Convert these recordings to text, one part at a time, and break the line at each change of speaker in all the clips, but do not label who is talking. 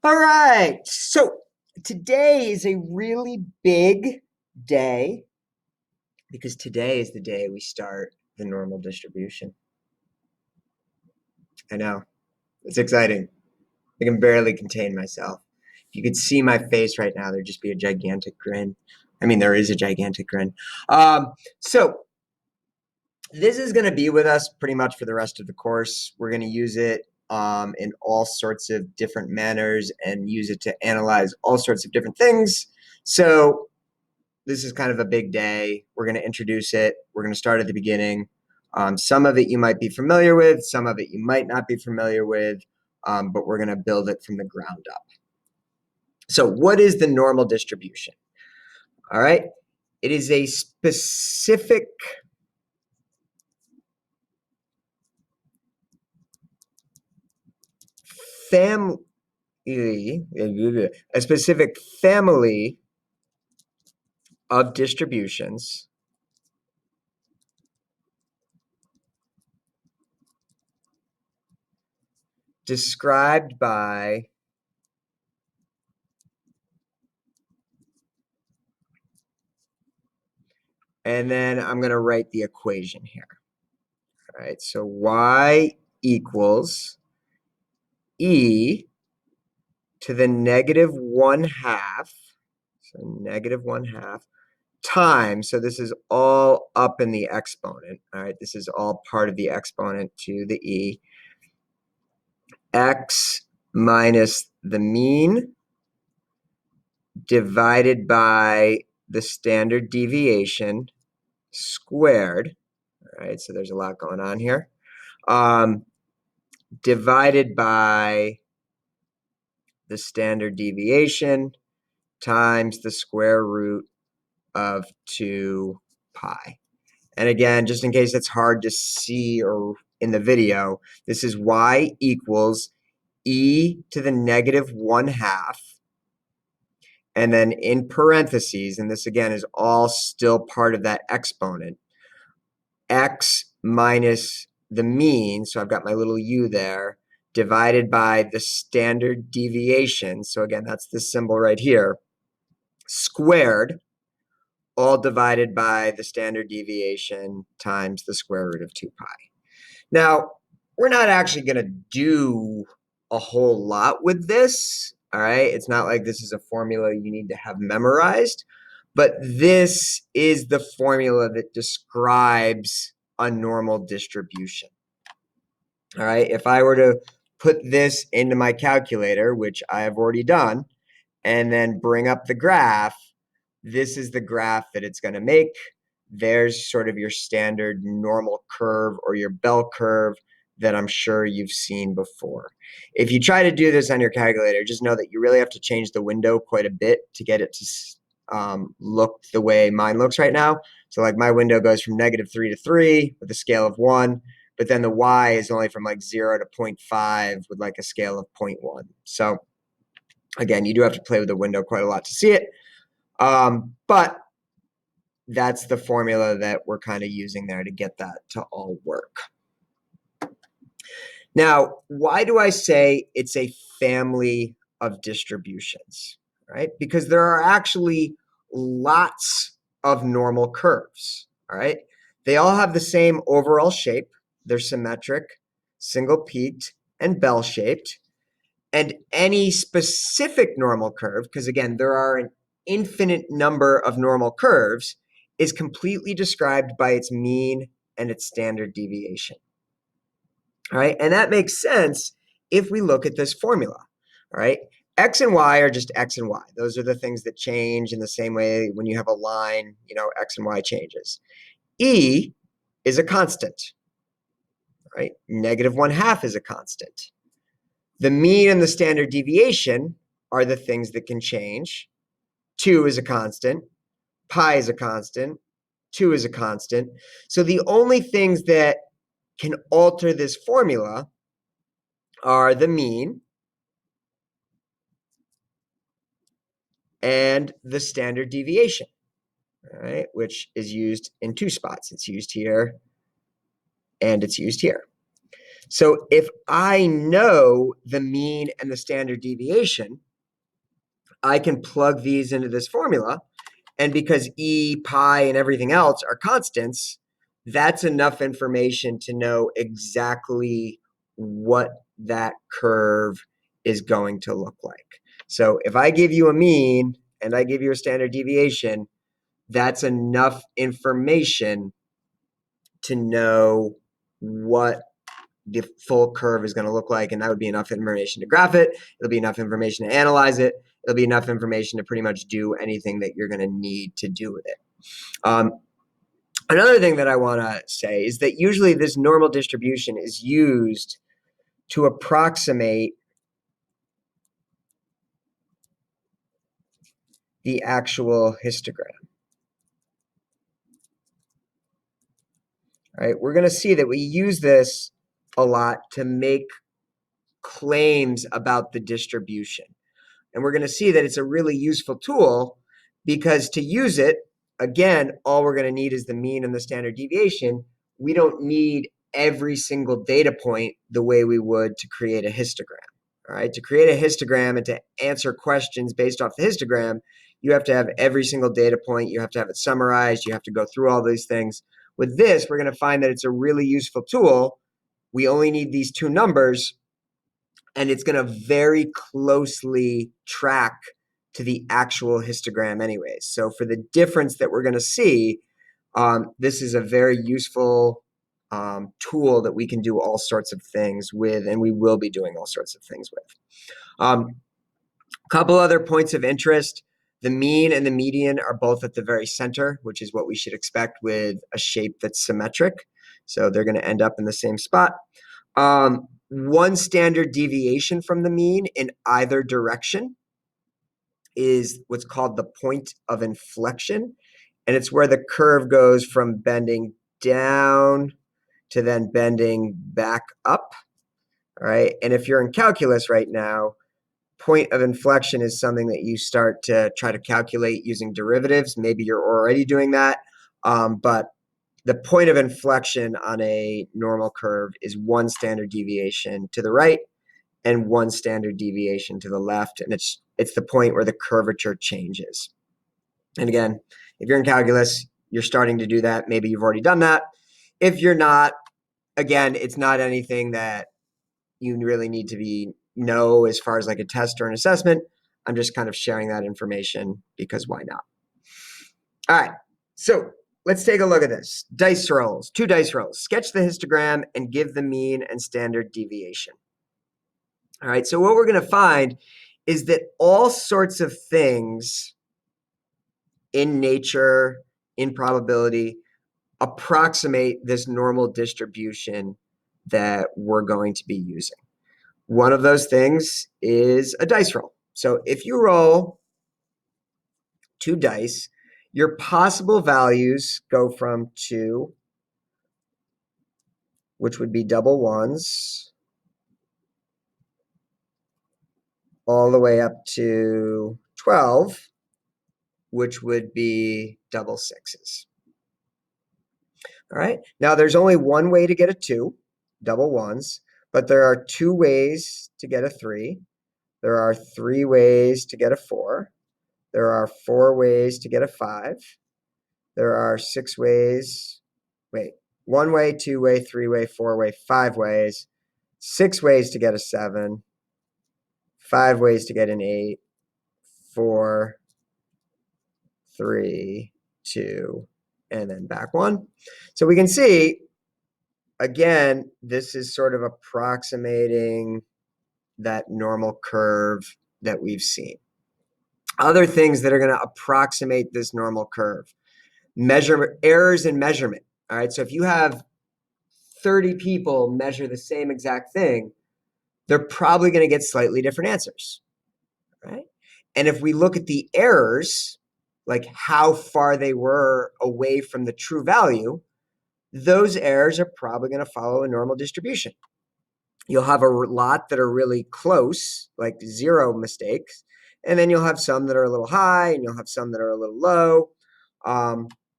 All right. So today is a really big day because today is the day we start the normal distribution. I know. It's exciting. I can barely contain myself. If you could see my face right now, there'd just be a gigantic grin. I mean, there is a gigantic grin. So this is going to be with us pretty much for the rest of the course. We're going to use it in all sorts of different manners and use it to analyze all sorts of different things. So this is kind of a big day. We're going to introduce it. We're going to start at the beginning. Some of it you might be familiar with, some of it you might not be familiar with, but we're going to build it from the ground up. So what is the normal distribution? All right. It is a specific family of distributions described by and then I'm going to write the equation here. All right, so y equals e to the negative 1/2, so negative 1/2 times, so this is all up in the exponent, all right, this is all part of the exponent to the e, x minus the mean divided by the standard deviation squared, all right, so there's a lot going on here, divided by the standard deviation times the square root of 2 pi. And again, just in case it's hard to see or in the video, this is y equals e to the negative 1/2. And then in parentheses, and this again is all still part of that exponent, x minus the mean, so I've got my little u there, divided by the standard deviation, so again, that's this symbol right here, squared, all divided by the standard deviation times the square root of 2 pi. Now, we're not actually going to do a whole lot with this, all right? It's not like this is a formula you need to have memorized, but this is the formula that describes a normal distribution. All right, if I were to put this into my calculator, which I have already done, and then bring up the graph, this is the graph that it's going to make. There's sort of your standard normal curve or your bell curve that I'm sure you've seen before. If you try to do this on your calculator, just know that you really have to change the window quite a bit to get it to look the way mine looks right now. So like my window goes from -3 to 3 with a scale of 1, but then the y is only from like 0 to 0.5 with like a scale of 0.1. So again, you do have to play with the window quite a lot to see it. But that's the formula that we're kind of using there to get that to all work. Now, why do I say it's a family of distributions, right? Because there are actually lots of normal curves, all right? They all have the same overall shape. They're symmetric, single-peaked, and bell-shaped. And any specific normal curve, because again, there are an infinite number of normal curves, is completely described by its mean and its standard deviation. All right, and that makes sense if we look at this formula. All right, x and y are just x and y. Those are the things that change in the same way when you have a line, you know, x and y changes. E is a constant, right? -1/2 is a constant. The mean and the standard deviation are the things that can change. 2 is a constant. Pi is a constant. 2 is a constant. So the only things that can alter this formula are the mean and the standard deviation, all right, which is used in 2 spots. It's used here and it's used here. So if I know the mean and the standard deviation, I can plug these into this formula. And because E, pi, and everything else are constants, that's enough information to know exactly what that curve is going to look like. So if I give you a mean and I give you a standard deviation, that's enough information to know what the full curve is going to look like. And that would be enough information to graph it. It'll be enough information to analyze it. It'll be enough information to pretty much do anything that you're going to need to do with it. Another thing that I want to say is that usually this normal distribution is used to approximate the actual histogram. All right, we're going to see that we use this a lot to make claims about the distribution. And we're going to see that it's a really useful tool because to use it, again, all we're going to need is the mean and the standard deviation. We don't need every single data point the way we would to create a histogram. All right, to create a histogram and to answer questions based off the histogram, you have to have every single data point. You have to have it summarized. You have to go through all these things. With this, we're going to find that it's a really useful tool. We only need these two numbers, and it's going to very closely track to the actual histogram anyways. So for the difference that we're going to see, this is a very useful tool that we can do all sorts of things with, and we will be doing all sorts of things with. Couple other points of interest. The mean and the median are both at the very center, which is what we should expect with a shape that's symmetric. So they're going to end up in the same spot. One standard deviation from the mean in either direction is what's called the point of inflection. And it's where the curve goes from bending down to then bending back up. All right. And if you're in calculus right now, point of inflection is something that you start to try to calculate using derivatives. Maybe you're already doing that. But the point of inflection on a normal curve is one standard deviation to the right and one standard deviation to the left. And it's the point where the curvature changes. And again, if you're in calculus, you're starting to do that. Maybe you've already done that. If you're not, again, it's not anything that you really need to know as far as like a test or an assessment. I'm just kind of sharing that information because why not? All right. So let's take a look at this. Dice rolls, 2 dice rolls. Sketch the histogram and give the mean and standard deviation. All right. So what we're going to find is that all sorts of things in nature, in probability, approximate this normal distribution that we're going to be using. One of those things is a dice roll. So if you roll 2 dice, your possible values go from 2, which would be double ones, all the way up to 12, which would be double sixes. All right. Now, there's only one way to get a 2, double ones, but there are 2 ways to get a 3. There are 3 ways to get a 4. There are 4 ways to get a 5. There are 6 ways. Wait, 1 way, 2 way, 3 way, 4 way, 5 ways. 6 ways to get a 7. 5 ways to get an 8. 4, 3, 2, and then back 1. So we can see, again, this is sort of approximating that normal curve that we've seen. Other things that are going to approximate this normal curve. Errors in measurement. All right, so if you have 30 people measure the same exact thing, they're probably going to get slightly different answers, right? And if we look at the errors, like how far they were away from the true value, those errors are probably going to follow a normal distribution. You'll have a lot that are really close, like 0 mistakes, and then you'll have some that are a little high, and you'll have some that are a little low.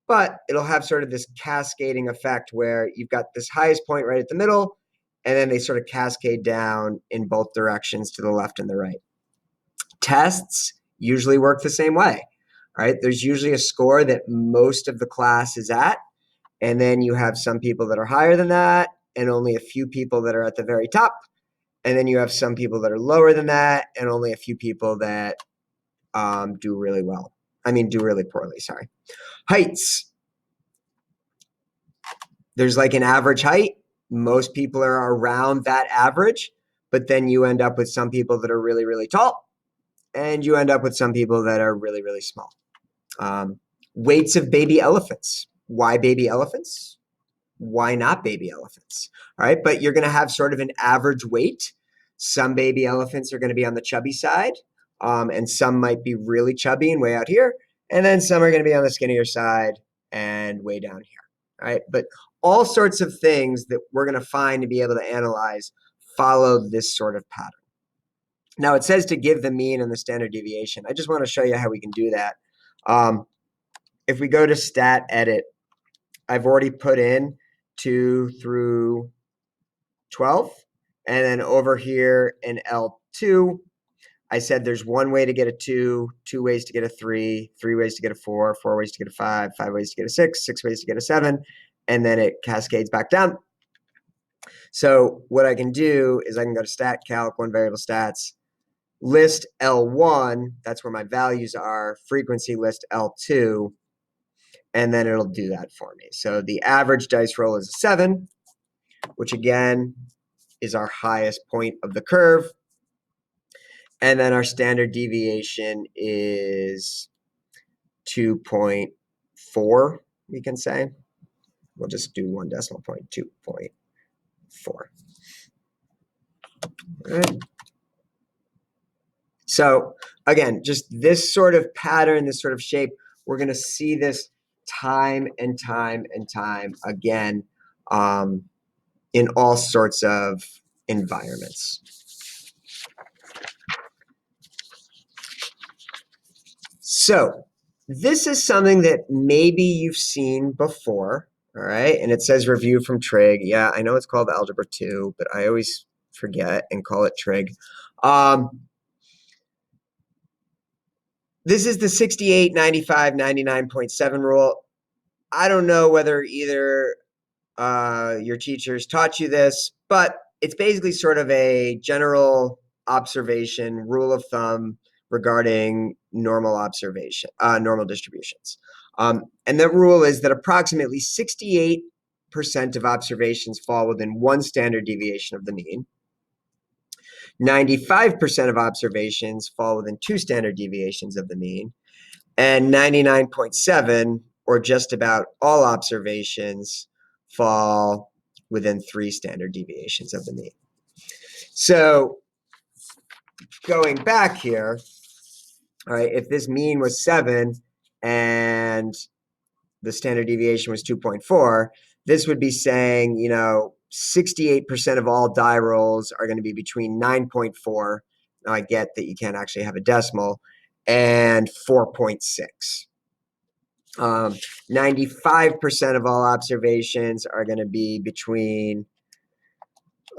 But it'll have sort of this cascading effect where you've got this highest point right at the middle, and then they sort of cascade down in both directions to the left and the right. Tests usually work the same way, right? There's usually a score that most of the class is at, and then you have some people that are higher than that, and only a few people that are at the very top. And then you have some people that are lower than that, and only a few people that do really well. Do really poorly, sorry. Heights. There's like an average height. Most people are around that average, but then you end up with some people that are really, really tall, and you end up with some people that are really, really small. Weights of baby elephants. Why baby elephants? Why not baby elephants? All right, but you're going to have sort of an average weight. Some baby elephants are going to be on the chubby side, and some might be really chubby and way out here, and then some are going to be on the skinnier side and way down here. All right, but all sorts of things that we're going to find to be able to analyze follow this sort of pattern. Now, it says to give the mean and the standard deviation. I just want to show you how we can do that. If we go to stat edit, I've already put in 2 through 12. And then over here in L2, I said there's one way to get a 2, 2 ways to get a 3, 3 ways to get a 4, 4 ways to get a 5, 5 ways to get a 6, 6 ways to get a 7, and then it cascades back down. So what I can do is I can go to stat calc, one variable stats, list L1, that's where my values are, frequency list L2, and then it'll do that for me. So the average dice roll is a 7, which again is our highest point of the curve. And then our standard deviation is 2.4, we can say. We'll just do one decimal point, 2.4. All right. So again, just this sort of pattern, this sort of shape, we're going to see this time and time and time again in all sorts of environments. So this is something that maybe you've seen before, all right? And it says review from trig. Yeah, I know it's called Algebra 2, but I always forget and call it trig. This is the 68, 95, 99.7 rule. I don't know whether either your teachers taught you this, but it's basically sort of a general observation, rule of thumb regarding normal distributions. And that rule is that approximately 68% of observations fall within one standard deviation of the mean. 95% of observations fall within two standard deviations of the mean, and 99.7, or just about all observations, fall within 3 standard deviations of the mean. So going back here, all right, if this mean was 7 and the standard deviation was 2.4, this would be saying, 68% of all die rolls are going to be between 9.4. Now I get that you can't actually have a decimal, and 4.6. 95% of all observations are going to be between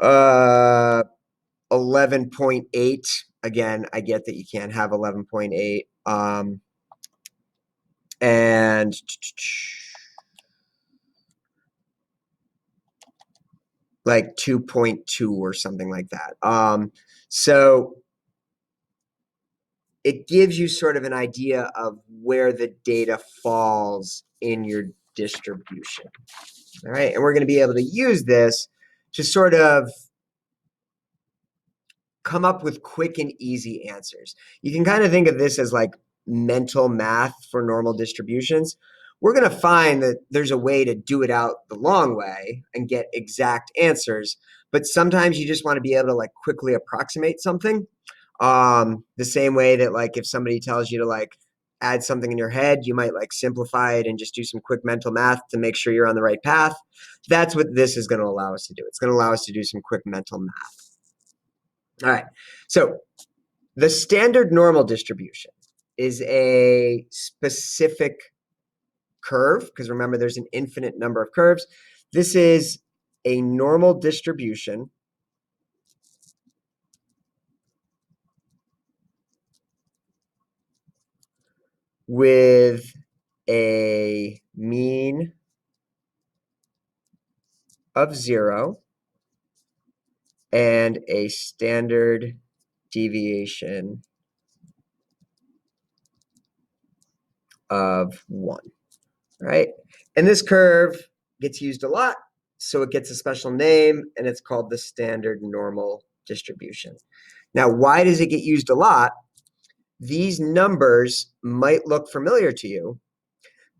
11.8. Again, I get that you can't have 11.8. And like 2.2 or something like that. So it gives you sort of an idea of where the data falls in your distribution. All right, and we're going to be able to use this to sort of come up with quick and easy answers. You can kind of think of this as like mental math for normal distributions. We're going to find that there's a way to do it out the long way and get exact answers, but sometimes you just want to be able to like quickly approximate something. The same way that like if somebody tells you to like add something in your head, you might like simplify it and just do some quick mental math to make sure you're on the right path. That's what this is going to allow us to do. It's going to allow us to do some quick mental math. All right, so the standard normal distribution is a specific curve, because remember there's an infinite number of curves. This is a normal distribution with a mean of 0 and a standard deviation of 1, right? And this curve gets used a lot, so it gets a special name, and it's called the standard normal distribution. Now, why does it get used a lot? These numbers might look familiar to you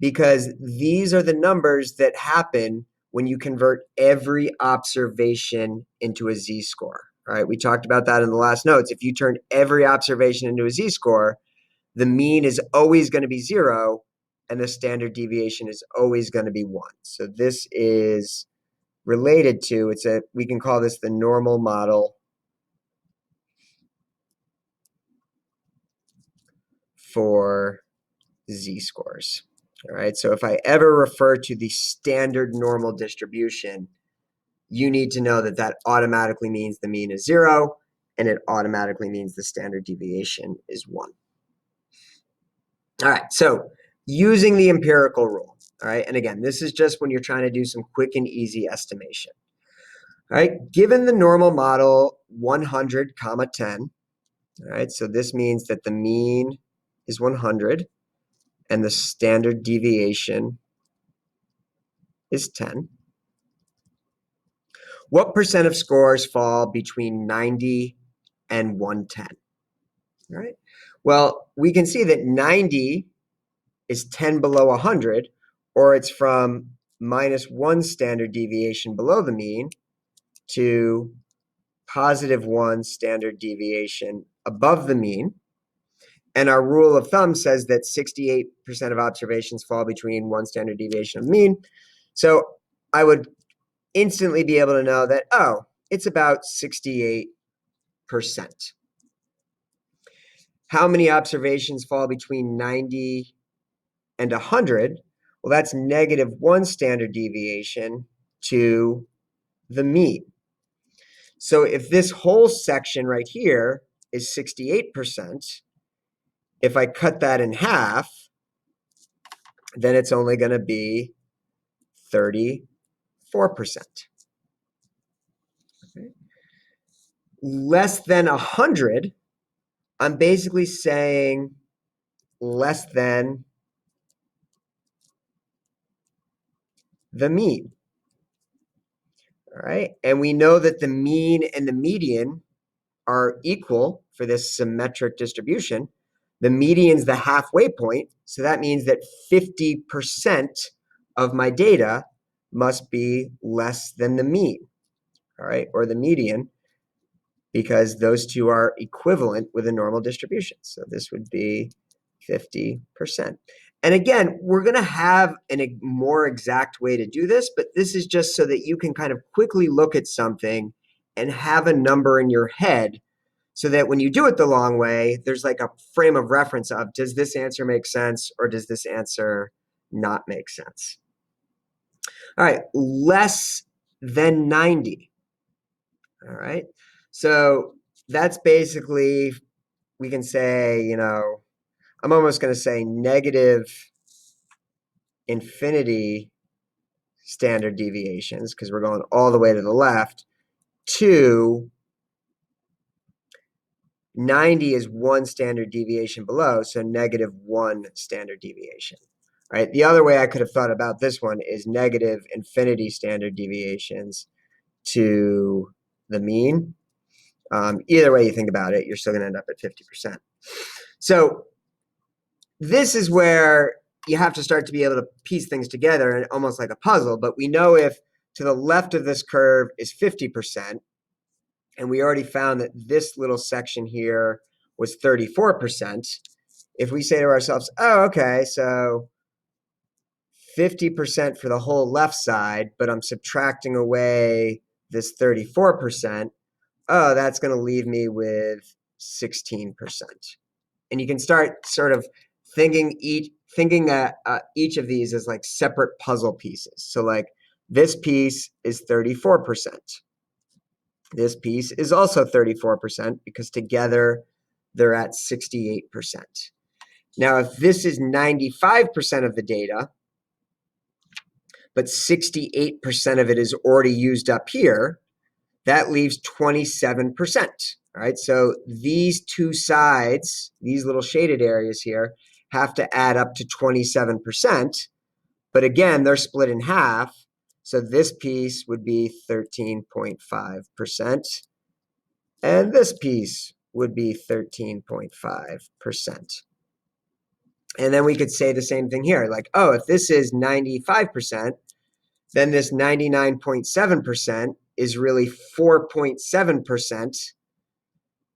because these are the numbers that happen when you convert every observation into a z-score. All right, we talked about that in the last notes. If you turn every observation into a z-score, the mean is always going to be 0, and the standard deviation is always going to be 1. So this is related to, we can call this the normal model for z-scores. All right, so if I ever refer to the standard normal distribution, you need to know that that automatically means the mean is 0, and it automatically means the standard deviation is 1. All right, so using the empirical rule, all right, and again, this is just when you're trying to do some quick and easy estimation. All right, given the normal model 100, 10, all right, so this means that the mean is 100 and the standard deviation is 10. What percent of scores fall between 90 and 110? All right, well, we can see that 90 is 10 below 100, or it's from -1 standard deviation below the mean to +1 standard deviation above the mean. And our rule of thumb says that 68% of observations fall between 1 standard deviation of the mean. So I would instantly be able to know that, oh, it's about 68%. How many observations fall between 90 and 100? Well, that's -1 standard deviation to the mean. So if this whole section right here is 68%, if I cut that in half, then it's only going to be 34%. Okay. Less than 100, I'm basically saying less than the mean. All right, and we know that the mean and the median are equal for this symmetric distribution. The median's the halfway point, so that means that 50% of my data must be less than the mean, all right, or the median, because those two are equivalent with a normal distribution. So this would be 50%. And again, we're going to have a more exact way to do this, but this is just so that you can kind of quickly look at something and have a number in your head so that when you do it the long way, there's like a frame of reference of, does this answer make sense or does this answer not make sense? All right, less than 90. All right, so that's basically, we can say, I'm almost going to say negative infinity standard deviations, because we're going all the way to the left, to 90 is 1 standard deviation below, so -1 standard deviation. All right, the other way I could have thought about this one is negative infinity standard deviations to the mean. Either way you think about it, you're still going to end up at 50%. So this is where you have to start to be able to piece things together, and almost like a puzzle. But we know if to the left of this curve is 50%, and we already found that this little section here was 34%. If we say to ourselves, oh, okay, so 50% for the whole left side, but I'm subtracting away this 34%, oh, that's going to leave me with 16%. And you can start sort of thinking each of these as like separate puzzle pieces. So like This piece is 34%. This piece is also 34% because together they're at 68%. Now, if this is 95% of the data, but 68% of it is already used up here, that leaves 27%. All right, so these two sides, these little shaded areas here, have to add up to 27%. But again, they're split in half. So this piece would be 13.5%. And this piece would be 13.5%. And then we could say the same thing here. Like, oh, if this is 95%, then this 99.7% is really 4.7%.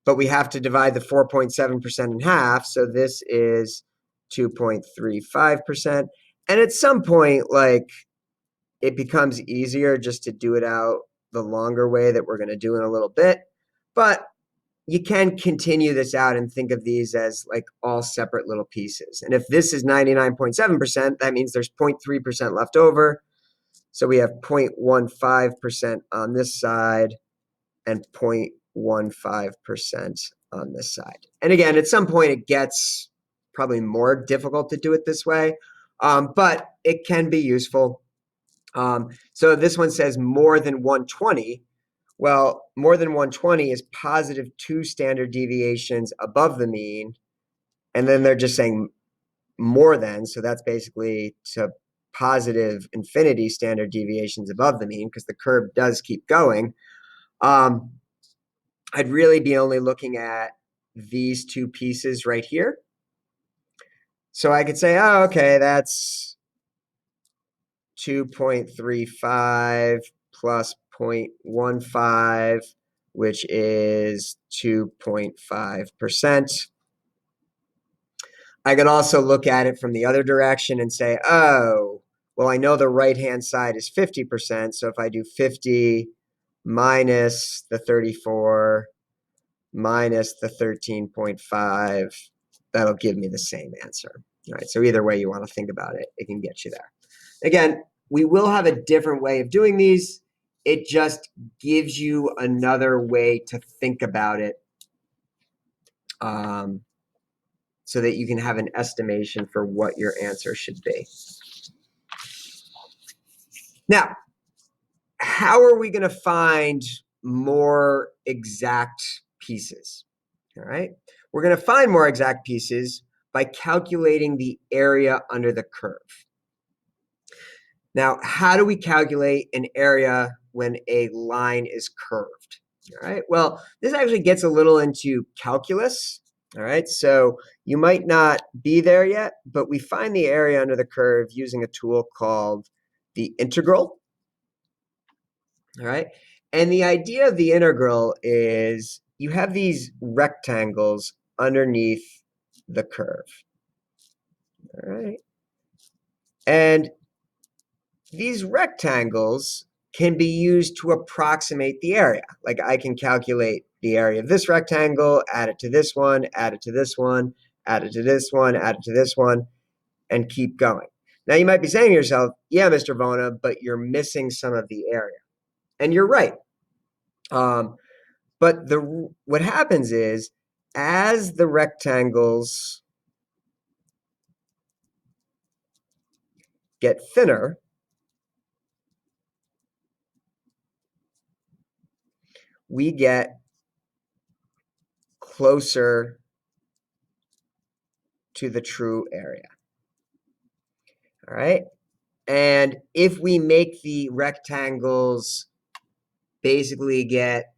But we have to divide the 4.7% in half. So this is 2.35%. And at some point, like, it becomes easier just to do it out the longer way that we're going to do in a little bit. But you can continue this out and think of these as like all separate little pieces. And if this is 99.7%, that means there's 0.3% left over. So we have 0.15% on this side and 0.15% on this side. And again, at some point it gets probably more difficult to do it this way, but it can be useful. So this one says more than 120. Well, more than 120 is positive 2 standard deviations above the mean. And then they're just saying more than. So that's basically to positive infinity standard deviations above the mean because the curve does keep going. I'd really be only looking at these two pieces right here. So I could say, oh, okay, that's 2.35 plus 0.15, which is 2.5%. I could also look at it from the other direction and say, oh, well, I know the right-hand side is 50%. So if I do 50 minus the 34 minus the 13.5, that'll give me the same answer. All right, so either way you want to think about it, it can get you there. Again, we will have a different way of doing these. It just gives you another way to think about it so that you can have an estimation for what your answer should be. Now, how are we going to find more exact pieces? All right, we're going to find more exact pieces by calculating the area under the curve. Now, how do we calculate an area when a line is curved? All right, well, this actually gets a little into calculus. All right, so you might not be there yet, but we find the area under the curve using a tool called the integral. All right, and the idea of the integral is you have these rectangles underneath the curve. All right, and these rectangles can be used to approximate the area. Like I can calculate the area of this rectangle, add it to this one, add it to this one, add it to this one, add it to this one, and keep going. Now you might be saying to yourself, yeah, Mr. Vona, but you're missing some of the area. And you're right. But what happens is as the rectangles get thinner, we get closer to the true area. All right. And if we make the rectangles basically get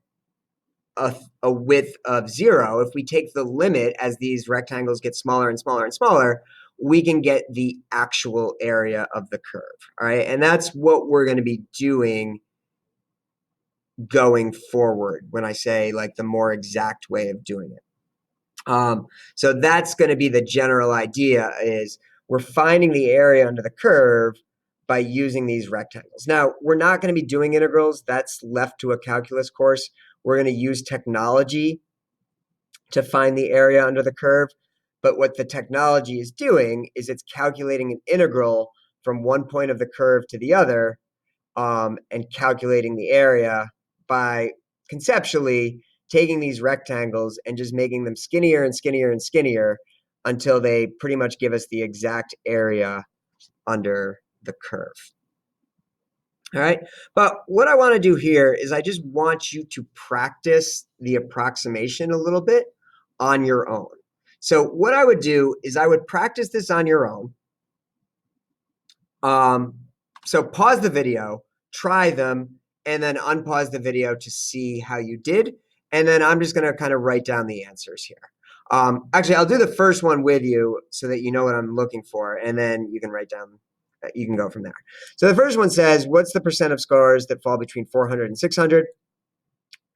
a width of 0, if we take the limit as these rectangles get smaller and smaller and smaller, we can get the actual area of the curve. All right. And that's what we're going to be doing going forward when I say like the more exact way of doing it. So that's going to be the general idea is we're finding the area under the curve by using these rectangles. Now, we're not going to be doing integrals. That's left to a calculus course. We're going to use technology to find the area under the curve. But what the technology is doing is it's calculating an integral from one point of the curve to the other and calculating the area by conceptually taking these rectangles and just making them skinnier and skinnier and skinnier until they pretty much give us the exact area under the curve. All right, but what I want to do here is I just want you to practice the approximation a little bit on your own. So what I would do is I would practice this on your own. So pause the video, try them, and then unpause the video to see how you did. And then I'm just going to kind of write down the answers here. Actually, I'll do the first one with you so that you know what I'm looking for, and then you can write down, you can go from there. So the first one says, what's the percent of scores that fall between 400 and 600?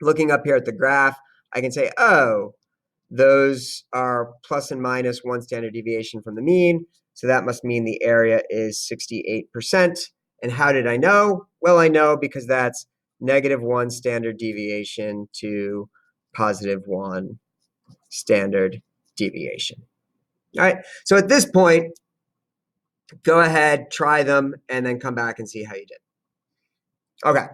Looking up here at the graph, I can say, oh, those are plus and minus 1 standard deviation from the mean. So that must mean the area is 68%. And how did I know? Well, I know because that's -1 standard deviation to +1 standard deviation. All right, so at this point, go ahead, try them, and then come back and see how you did. Okay,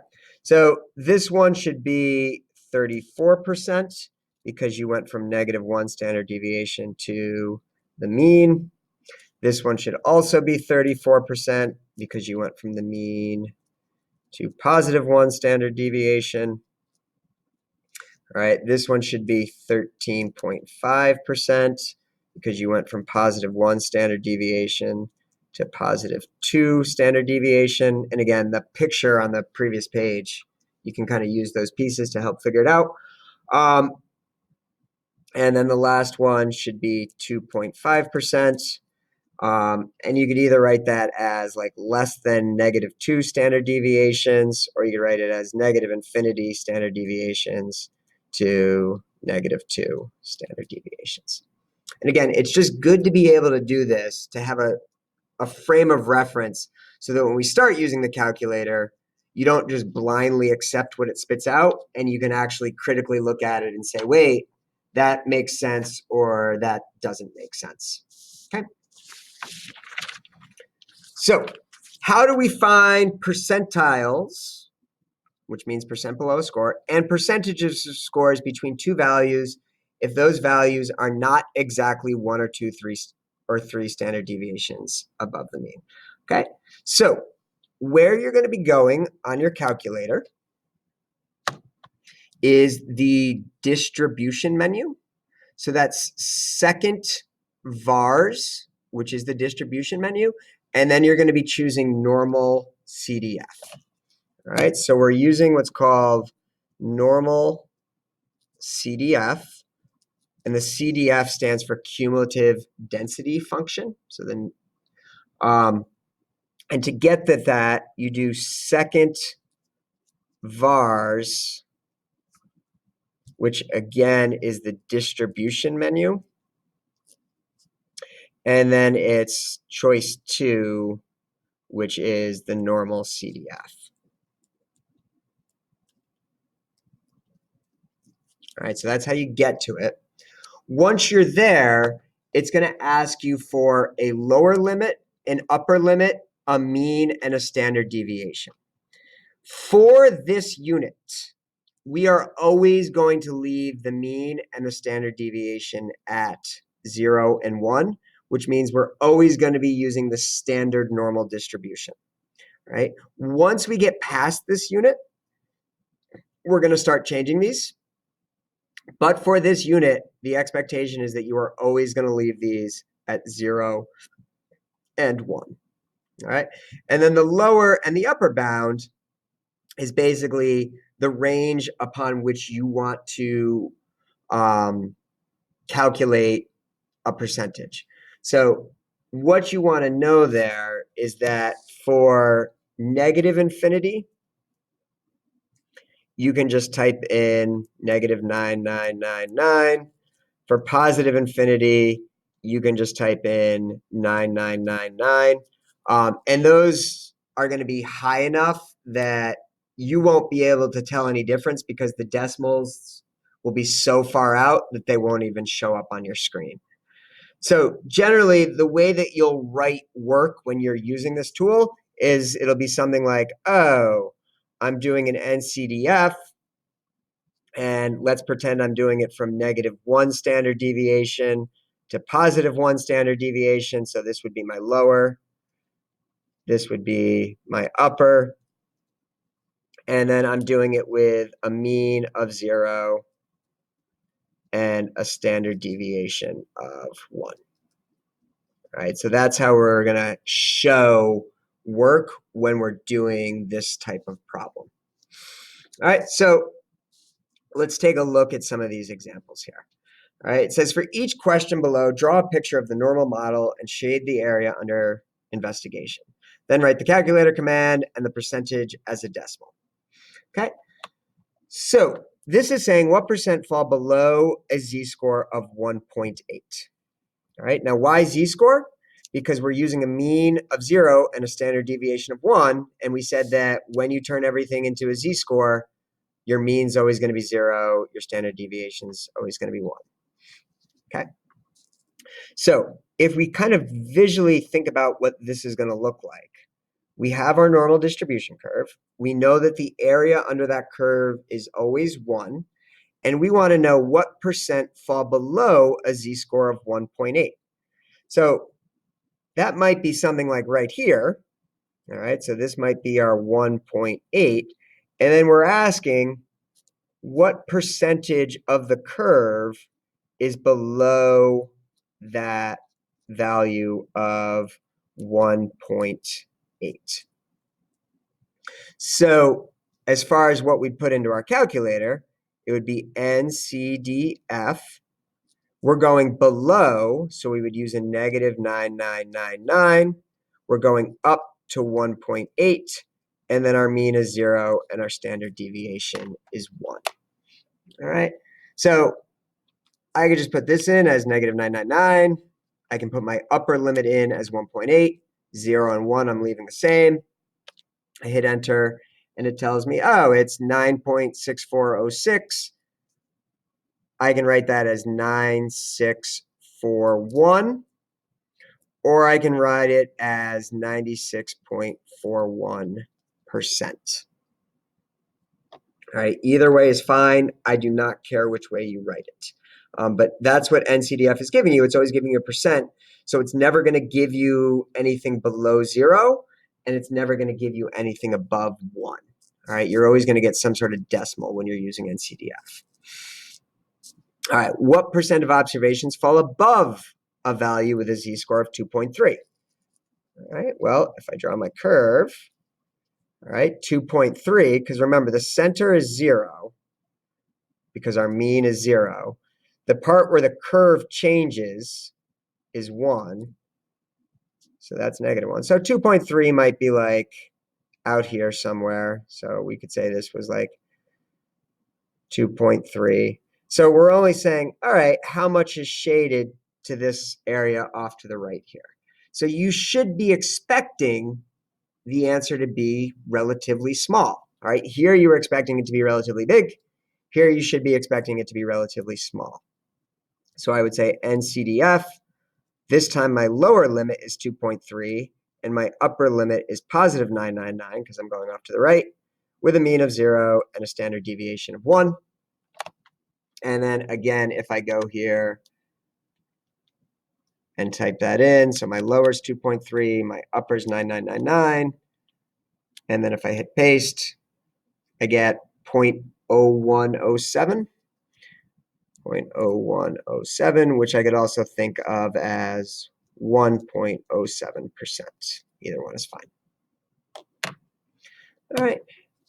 so this one should be 34% because you went from -1 standard deviation to the mean. This one should also be 34% because you went from the mean to +1 standard deviation. All right, this one should be 13.5% because you went from +1 standard deviation to +2 standard deviation. And again, the picture on the previous page, you can kind of use those pieces to help figure it out. And then the last one should be 2.5%. And you could either write that as like less than -2 standard deviations, or you could write it as -infinity standard deviations to -2 standard deviations. And again, it's just good to be able to do this, to have a frame of reference so that when we start using the calculator, you don't just blindly accept what it spits out, and you can actually critically look at it and say, wait, that makes sense or that doesn't make sense. Okay. So how do we find percentiles, which means percent below a score, and percentages of scores between two values if those values are not exactly 1 or 2, 3, or 3 standard deviations above the mean? Okay, so where you're going to be going on your calculator is the distribution menu. So that's second vars, which is the distribution menu, and then you're going to be choosing normal CDF. All right, so we're using what's called normal CDF, and the CDF stands for cumulative density function. So then, and to get that, you do second vars, which again is the distribution menu. And then it's choice 2, which is the normal CDF. All right, so that's how you get to it. Once you're there, it's going to ask you for a lower limit, an upper limit, a mean, and a standard deviation. For this unit, we are always going to leave the mean and the standard deviation at 0 and 1, which means we're always going to be using the standard normal distribution, right? Once we get past this unit, we're going to start changing these. But for this unit, the expectation is that you are always going to leave these at 0 and 1, all right? And then the lower and the upper bound is basically the range upon which you want to calculate a percentage. So what you want to know there is that for -infinity, you can just type in -9999. For +infinity, you can just type in 9999. And those are going to be high enough that you won't be able to tell any difference because the decimals will be so far out that they won't even show up on your screen. So generally, the way that you'll write work when you're using this tool is it'll be something like, oh, I'm doing an NCDF, and let's pretend I'm doing it from -1 standard deviation to +1 standard deviation. So this would be my lower. This would be my upper. And then I'm doing it with a mean of 0 and a standard deviation of 1. All right, so that's how we're going to show work when we're doing this type of problem. All right, so let's take a look at some of these examples here. All right, it says for each question below, draw a picture of the normal model and shade the area under investigation. Then write the calculator command and the percentage as a decimal. Okay, so this is saying what percent fall below a z-score of 1.8. All right, now why z-score? Because we're using a mean of 0 and a standard deviation of 1, and we said that when you turn everything into a z-score, your mean's always going to be 0, your standard deviation's always going to be 1. Okay, so if we kind of visually think about what this is going to look like, we have our normal distribution curve. We know that the area under that curve is always 1, and we want to know what percent fall below a z-score of 1.8. So that might be something like right here. All right, so this might be our 1.8. And then we're asking what percentage of the curve is below that value of 1.8. So as far as what we'd put into our calculator, it would be NCDF. We're going below, so we would use a -9999. We're going up to 1.8, and then our mean is 0, and our standard deviation is 1. All right, so I could just put this in as -999. I can put my upper limit in as 1.8. 0 and 1, I'm leaving the same. I hit enter, and it tells me, oh, it's 9.6406. I can write that as 9641, or I can write it as 96.41%. All right, either way is fine. I do not care which way you write it. But that's what NCDF is giving you. It's always giving you a percent. So it's never going to give you anything below 0, and it's never going to give you anything above 1. All right, you're always going to get some sort of decimal when you're using NCDF. All right, what percent of observations fall above a value with a z-score of 2.3? All right, well, if I draw my curve, all right, 2.3, because remember, the center is 0, because our mean is 0. The part where the curve changes is 1, so that's -1. So 2.3 might be like out here somewhere. So we could say this was like 2.3. So we're only saying, all right, how much is shaded to this area off to the right here? So you should be expecting the answer to be relatively small. All right, here you were expecting it to be relatively big. Here you should be expecting it to be relatively small. So I would say NCDF. This time my lower limit is 2.3, and my upper limit is +999, because I'm going off to the right, with a mean of 0 and a standard deviation of 1. And then again, if I go here and type that in, so my lower is 2.3, my upper is 9999, and then if I hit paste, I get 0.0107. 0.0107, which I could also think of as 1.07%. Either one is fine. All right.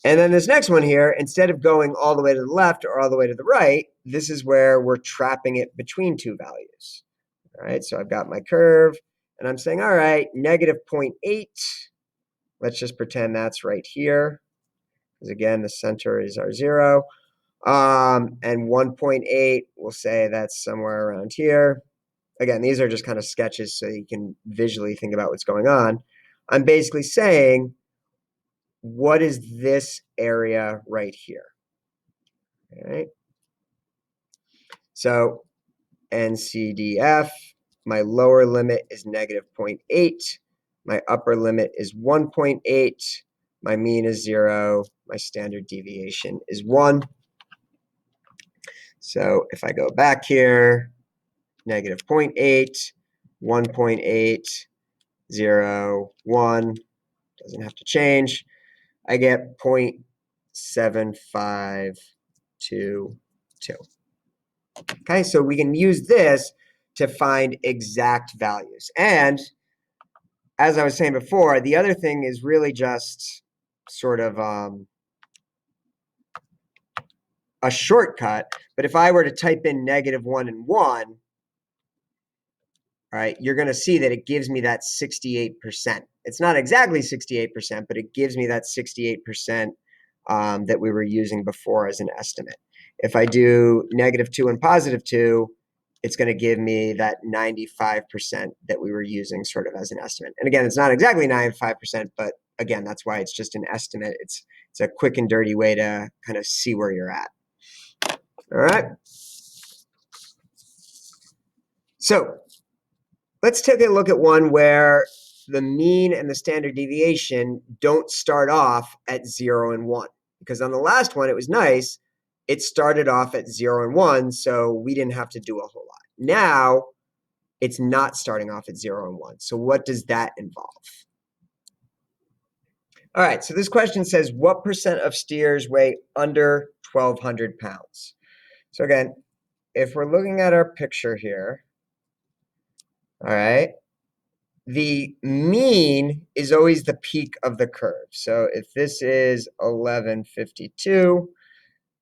And then this next one here, instead of going all the way to the left or all the way to the right, this is where we're trapping it between two values. All right, so I've got my curve, and I'm saying, all right, -0.8. Let's just pretend that's right here, because again, the center is our 0. And 1.8, we'll say that's somewhere around here. Again, these are just kind of sketches so you can visually think about what's going on. I'm basically saying, what is this area right here? All right. So NCDF, my lower limit is -0.8. My upper limit is 1.8. My mean is 0. My standard deviation is 1. So if I go back here, negative 0.8, 1.8, 0, 1, doesn't have to change. I get 0.7522. Okay, so we can use this to find exact values. And as I was saying before, the other thing is really just sort of a shortcut. But if I were to type in negative 1 and 1, all right, you're going to see that it gives me that 68%. It's not exactly 68%, but it gives me that 68% that we were using before as an estimate. If I do negative 2 and positive 2, it's going to give me that 95% that we were using sort of as an estimate. And again, it's not exactly 95%, but again, that's why it's just an estimate. It's a quick and dirty way to kind of see where you're at. All right. So let's take a look at one where the mean and the standard deviation don't start off at 0 and 1. Because on the last one, it was nice. It started off at 0 and 1, so we didn't have to do a whole lot. Now, it's not starting off at 0 and 1. So what does that involve? All right, so this question says, what percent of steers weigh under 1,200 pounds? So again, if we're looking at our picture here, all right, the mean is always the peak of the curve. So if this is 1152,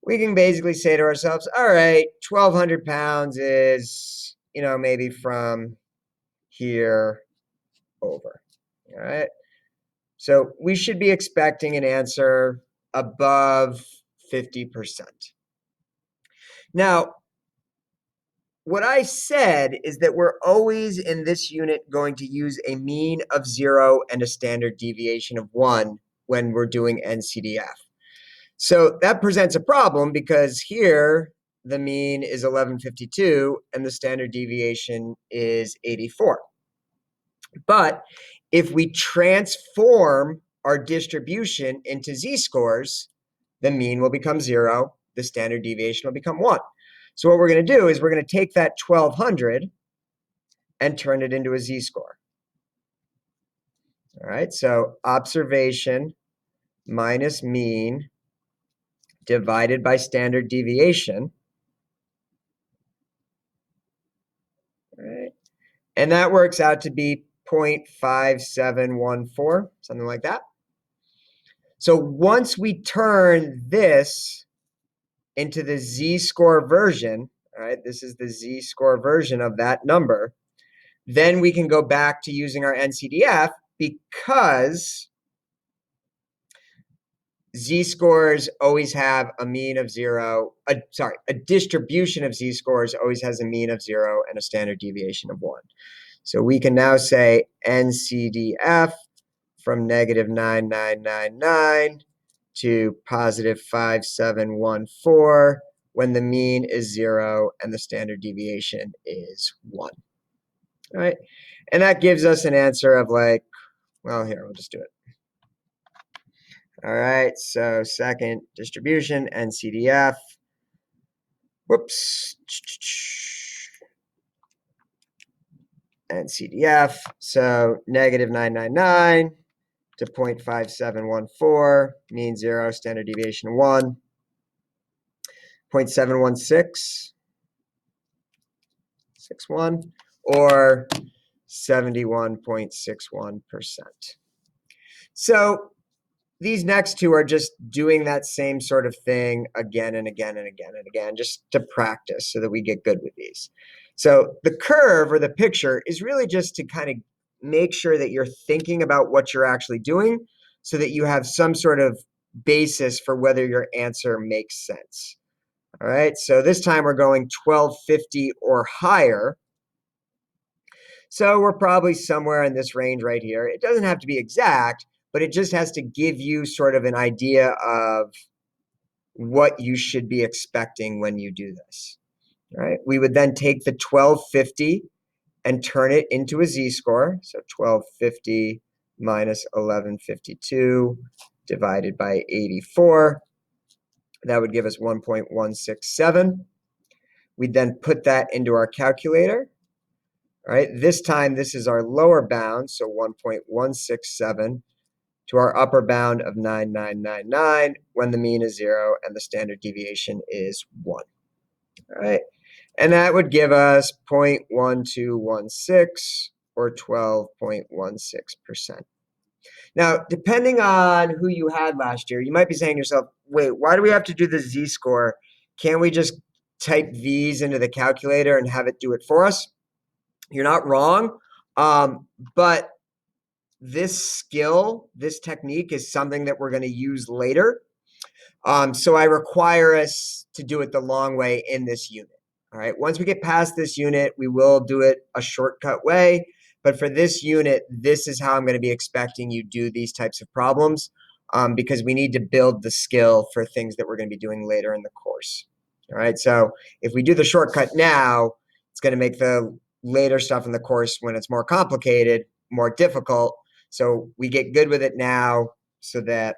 we can basically say to ourselves, all right, 1,200 pounds is, maybe from here over. All right. So we should be expecting an answer above 50%. Now, what I said is that we're always in this unit going to use a mean of 0 and a standard deviation of 1 when we're doing NCDF. So that presents a problem because here the mean is 1152 and the standard deviation is 84. But if we transform our distribution into z-scores, the mean will become 0, the standard deviation will become 1. So what we're going to do is we're going to take that 1,200 and turn it into a z-score. All right, so observation minus mean divided by standard deviation. All right, and that works out to be 0.5714, something like that. So once we turn this into the z-score version, all right, this is the z-score version of that number, then we can go back to using our NCDF because z-scores always have a mean of 0, a distribution of z-scores always has a mean of 0 and a standard deviation of 1. So we can now say NCDF from negative 9999 to positive 5714 when the mean is 0 and the standard deviation is 1. All right, and that gives us an answer of like, well, here, we'll just do it. All right, so second distribution, NCDF. Whoops. NCDF, so negative 999 to 0.5714, mean 0, standard deviation 1. 0.71661 or 71.61%. So these next two are just doing that same sort of thing again and again and again and again, just to practice so that we get good with these. So the curve or the picture is really just to kind of make sure that you're thinking about what you're actually doing so that you have some sort of basis for whether your answer makes sense. All right, so this time we're going 1250 or higher. So we're probably somewhere in this range right here. It doesn't have to be exact, but it just has to give you sort of an idea of what you should be expecting when you do this. All right, we would then take the 1250 and turn it into a z-score. So 1250 minus 1152 divided by 84. That would give us 1.167. We'd then put that into our calculator. All right, this time this is our lower bound, so 1.167 to our upper bound of 9999 when the mean is 0 and the standard deviation is 1. All right, and that would give us 0.1216 or 12.16%. Now, depending on who you had last year, you might be saying to yourself, wait, why do we have to do the z-score? Can't we just type these into the calculator and have it do it for us? You're not wrong, but this skill, this technique is something that we're going to use later. So I require us to do it the long way in this unit. All right, once we get past this unit, we will do it a shortcut way. But for this unit, this is how I'm going to be expecting you do these types of problems because we need to build the skill for things that we're going to be doing later in the course. All right, so if we do the shortcut now, it's going to make the later stuff in the course when it's more complicated, more difficult. So we get good with it now so that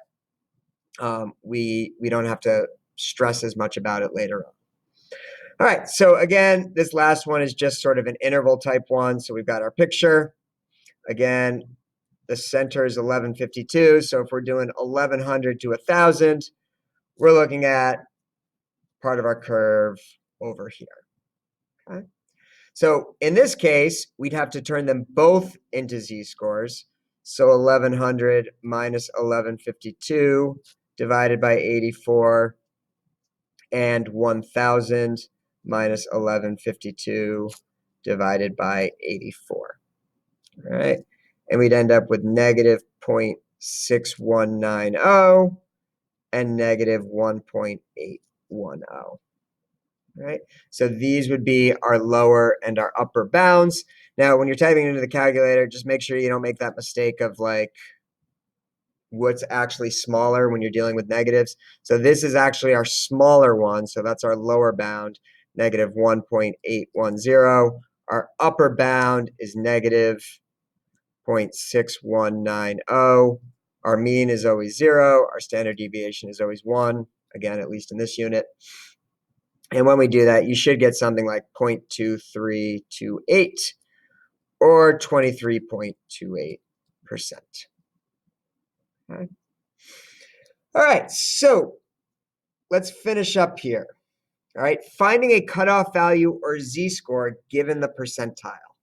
we don't have to stress as much about it later on. All right, so again, this last one is just sort of an interval type one. So we've got our picture. Again, the center is 1152. So if we're doing 1100 to 1000, we're looking at part of our curve over here. Okay. So in this case, we'd have to turn them both into z-scores. So 1100 minus 1152 divided by 84 and 1000 minus 1152 divided by 84. All right. And we'd end up with negative 0.6190 and negative 1.810. Right? So these would be our lower and our upper bounds. Now, when you're typing into the calculator, just make sure you don't make that mistake of like what's actually smaller when you're dealing with negatives. So this is actually our smaller one. So that's our lower bound, negative 1.810. Our upper bound is negative 0.6190. Our mean is always 0. Our standard deviation is always 1. Again, at least in this unit. And when we do that, you should get something like 0.2328 or 23.28%. Okay. All right, so let's finish up here. All right, finding a cutoff value or z-score given the percentile.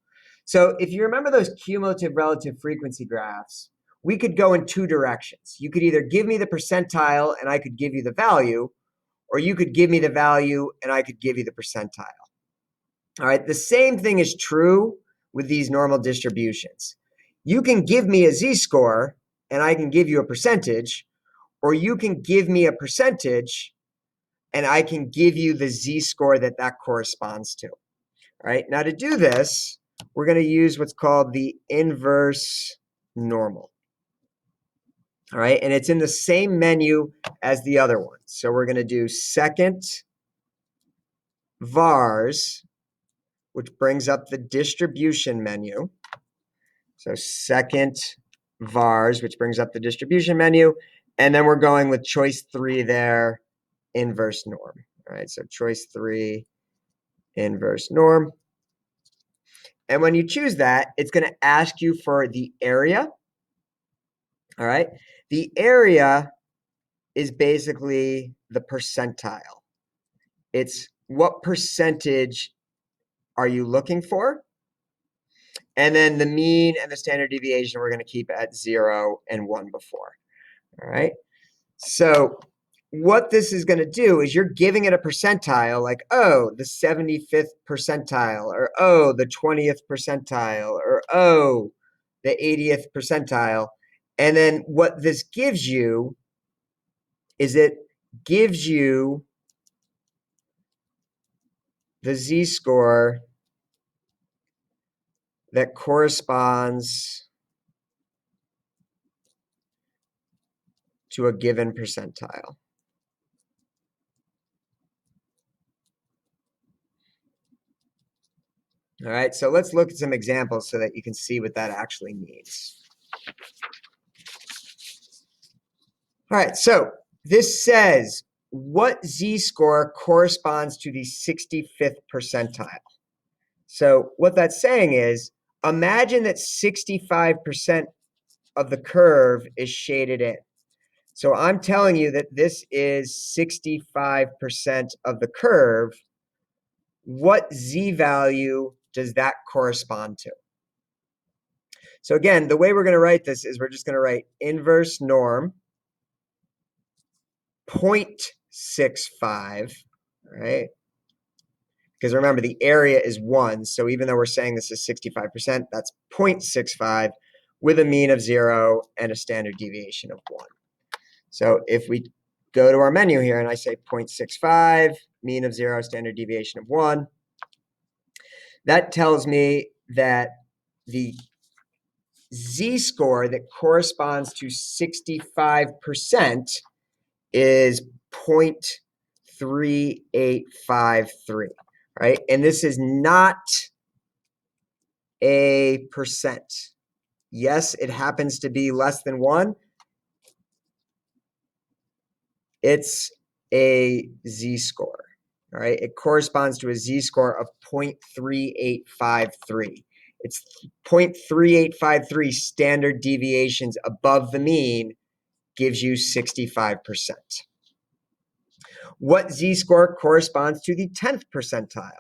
So if you remember those cumulative relative frequency graphs, we could go in two directions. You could either give me the percentile and I could give you the value, or you could give me the value and I could give you the percentile. All right, the same thing is true with these normal distributions. You can give me a z-score and I can give you a percentage, or you can give me a percentage and I can give you the z-score that corresponds to. All right, now to do this, we're going to use what's called the inverse normal. All right, and it's in the same menu as the other one. So we're going to do second vars, which brings up the distribution menu. So second vars, which brings up the distribution menu. And then we're going with choice 3 there, inverse norm. All right, so choice 3, inverse norm. And when you choose that, it's going to ask you for the area. All right, the area is basically the percentile. It's what percentage are you looking for? And then the mean and the standard deviation we're going to keep at 0 and 1 before. All right. So what this is going to do is you're giving it a percentile like, oh, the 75th percentile, or oh, the 20th percentile, or oh, the 80th percentile. And then what this gives you is it gives you the z-score that corresponds to a given percentile. All right, so let's look at some examples so that you can see what that actually means. All right, so this says what z-score corresponds to the 65th percentile. So what that's saying is, imagine that 65% of the curve is shaded in. So I'm telling you that this is 65% of the curve. What z-value does that correspond to? So again, the way we're going to write this is we're just going to write inverse norm 0.65, right? Because remember, the area is 1. So even though we're saying this is 65%, that's 0.65 with a mean of 0 and a standard deviation of 1. So if we go to our menu here and I say 0.65, mean of 0, standard deviation of 1, that tells me that the z-score that corresponds to 65% is 0.3853, right? And this is not a percent. Yes, it happens to be less than 1. It's a z-score, all right? It corresponds to a z-score of 0.3853. It's 0.3853 standard deviations above the mean gives you 65%. What z-score corresponds to the 10th percentile?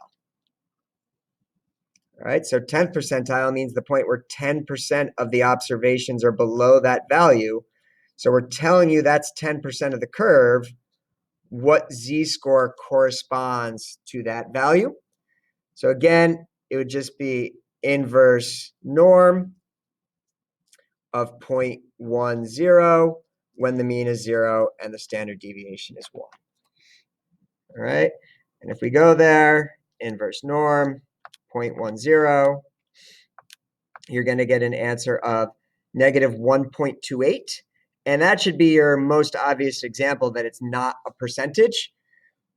All right, so 10th percentile means the point where 10% of the observations are below that value. So we're telling you that's 10% of the curve. What z-score corresponds to that value? So again, it would just be inverse norm of 0.10 when the mean is 0 and the standard deviation is 1. All right, and if we go there, inverse norm, 0.10, you're going to get an answer of negative 1.28. And that should be your most obvious example that it's not a percentage,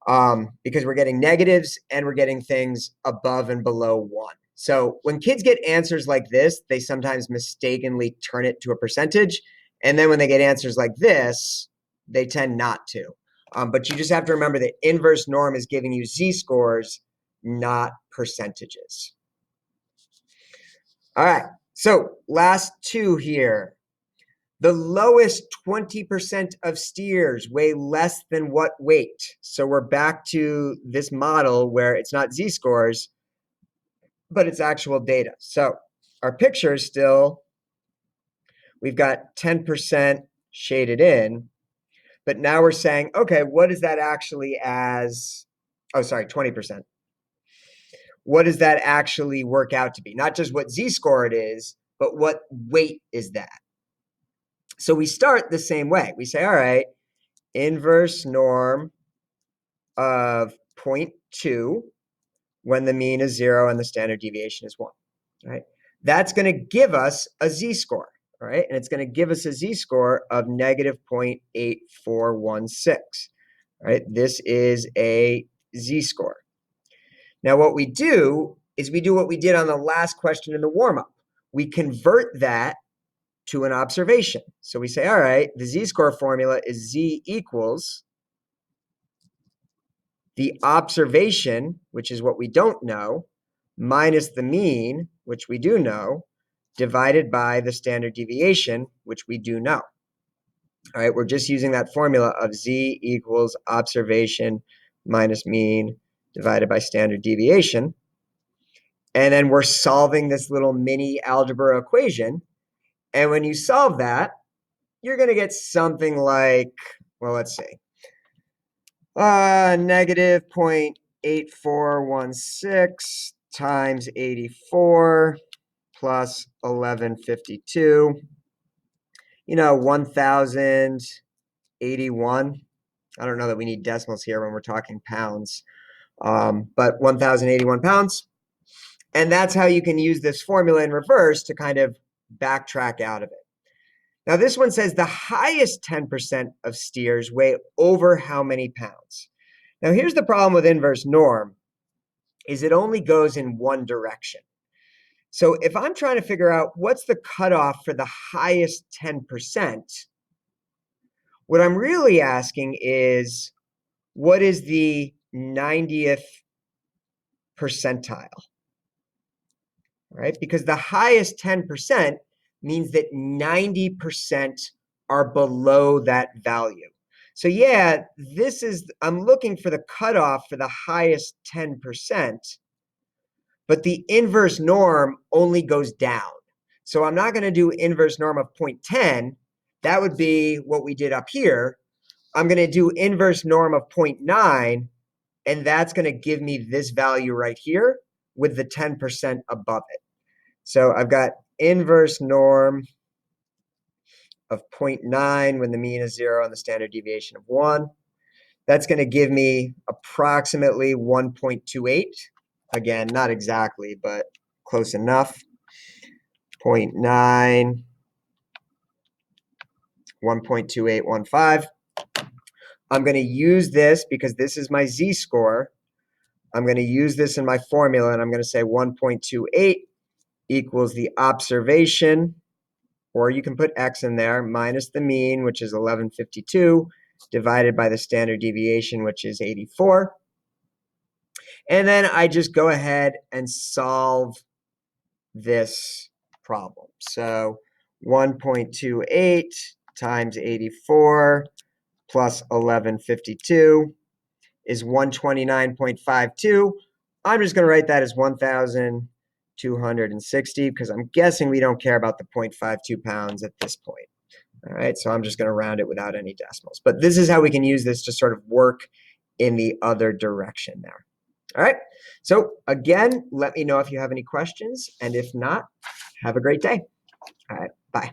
because we're getting negatives and we're getting things above and below 1. So when kids get answers like this, they sometimes mistakenly turn it to a percentage. And then when they get answers like this, they tend not to. But you just have to remember that inverse norm is giving you z-scores, not percentages. All right, so last two here. The lowest 20% of steers weigh less than what weight? So we're back to this model where it's not z-scores, but it's actual data. So our picture is still, we've got 10% shaded in, but now we're saying, okay, what is that actually as, oh, sorry, 20%. What does that actually work out to be? Not just what z-score it is, but what weight is that? So we start the same way. We say, all right, inverse norm of 0.2 when the mean is 0 and the standard deviation is 1. Right? That's going to give us a z-score. Right? And it's going to give us a z-score of negative 0.8416. Right? This is a z-score. Now, what we do is we do what we did on the last question in the warm-up. We convert that to an observation. So we say, all right, the z-score formula is z equals the observation, which is what we don't know, minus the mean, which we do know, divided by the standard deviation, which we do know. All right, we're just using that formula of z equals observation minus mean divided by standard deviation. And then we're solving this little mini algebra equation. And when you solve that, you're going to get something like, well, let's see, negative 0.8416 times 84 plus 1152, 1081. I don't know that we need decimals here when we're talking pounds, but 1081 pounds. And that's how you can use this formula in reverse to kind of backtrack out of it. Now, this one says the highest 10% of steers weigh over how many pounds? Now, here's the problem with inverse norm, is it only goes in one direction. So if I'm trying to figure out what's the cutoff for the highest 10%, what I'm really asking is, what is the 90th percentile? Right? Because the highest 10% means that 90% are below that value. So yeah, I'm looking for the cutoff for the highest 10%, but the inverse norm only goes down. So I'm not going to do inverse norm of 0.10. That would be what we did up here. I'm going to do inverse norm of 0.9, and that's going to give me this value right here with the 10% above it. So I've got inverse norm of 0.9 when the mean is 0 and the standard deviation of 1. That's going to give me approximately 1.28. Again, not exactly, but close enough. 0.9, 1.2815. I'm going to use this because this is my z-score. I'm going to use this in my formula, and I'm going to say 1.28 equals the observation, or you can put x in there, minus the mean, which is 1152, divided by the standard deviation, which is 84. And then I just go ahead and solve this problem. So 1.28 times 84 plus 1152 is 129.52. I'm just going to write that as 1,260 because I'm guessing we don't care about the 0.52 pounds at this point. All right, so I'm just going to round it without any decimals. But this is how we can use this to sort of work in the other direction there. All right, so again, let me know if you have any questions. And if not, have a great day. All right, bye.